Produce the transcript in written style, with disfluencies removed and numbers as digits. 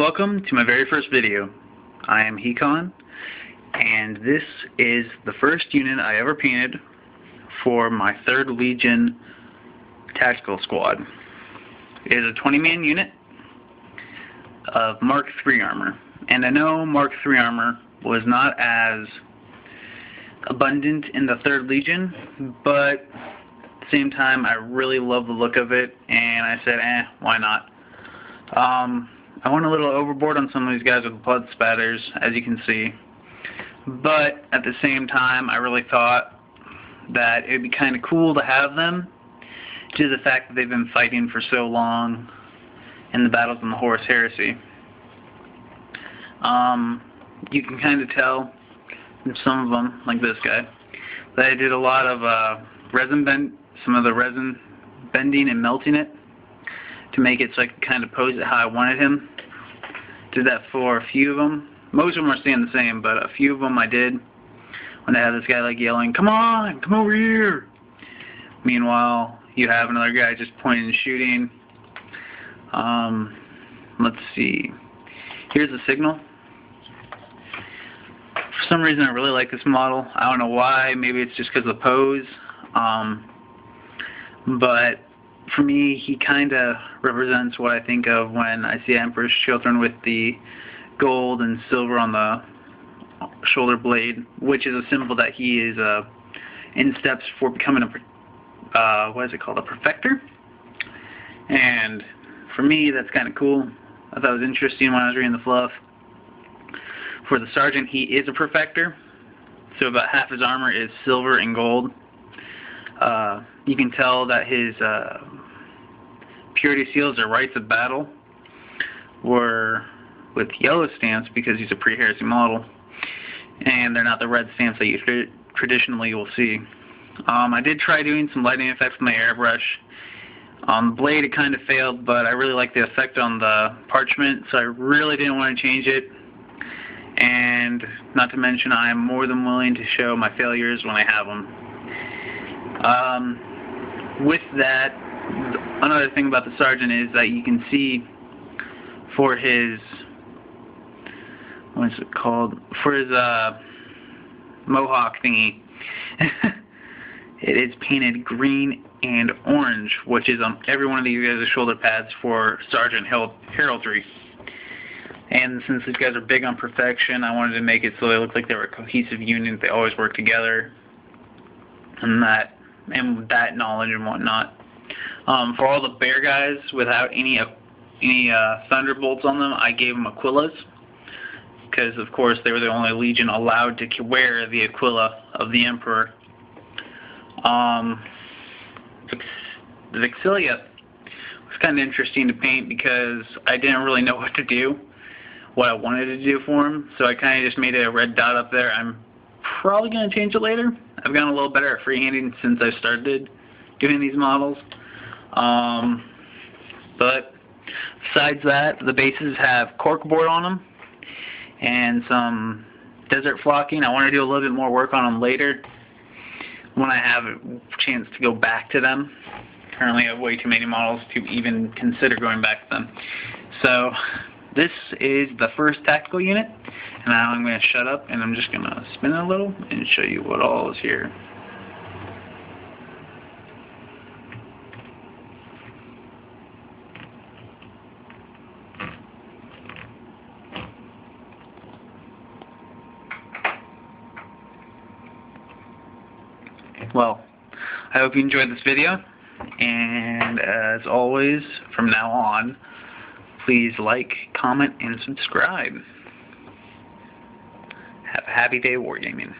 Welcome to my very first video. I am Hecon, and this is the first unit I ever painted for my 3rd Legion Tactical Squad. It is a 20-man unit of Mark III armor. And I know Mark III armor was not as abundant in the 3rd Legion, but at the same time I really love the look of it, and I said, why not? I went a little overboard on some of these guys with blood spatters, as you can see. But at the same time, I really thought that it would be kind of cool to have them, due to the fact that they've been fighting for so long in the battles in the Horus Heresy. You can kind of tell from some of them, like this guy, that I did a lot of some of the resin bending and melting it to make it so I could kind of pose it how I wanted him. Did that for a few of them. Most of them are staying the same, but a few of them I did when I had this guy like yelling, "Come on, come over here!" Meanwhile, you have another guy just pointing and shooting. Let's see. Here's the signal. For some reason, I really like this model. I don't know why. Maybe it's just because of the pose. But for me, he kind of represents what I think of when I see Emperor's Children with the gold and silver on the shoulder blade, which is a symbol that he is in steps for becoming a, what is it called, a Perfector. And for me, that's kind of cool. I thought it was interesting when I was reading the fluff. For the Sergeant, he is a Perfector, so about half his armor is silver and gold. You can tell that his purity seals or rites of battle were with yellow stamps because he's a pre-heresy model, and they're not the red stamps that you traditionally will see. I did try doing some lighting effects with my airbrush. On the blade it kind of failed, but I really like the effect on the parchment, so I really didn't want to change it. And not to mention, I am more than willing to show my failures when I have them. With that, another thing about the Sergeant is that you can see for his, what is it called, for his mohawk thingy, it is painted green and orange, which is on every one of these guys' shoulder pads for Sergeant heraldry. And since these guys are big on perfection, I wanted to make it so they look like they were a cohesive unit. They always work together, and that knowledge and whatnot. For all the bear guys without any thunderbolts on them, I gave them Aquillas, because of course they were the only Legion allowed to wear the Aquila of the Emperor. The Vixilia was kind of interesting to paint because I didn't really know what to do, what I wanted to do for him, so I kind of just made a red dot up there. I'm probably going to change it later. I've gotten a little better at freehanding since I started doing these models. But besides that, the bases have corkboard on them and some desert flocking. I want to do a little bit more work on them later when I have a chance to go back to them. Currently I have way too many models to even consider going back to them. So this is the first tactical unit, and now I'm going to shut up and I'm just going to spin it a little and show you what all is here. Well, I hope you enjoyed this video, and as always, from now on, please like, comment, and subscribe. Have a happy day wargaming.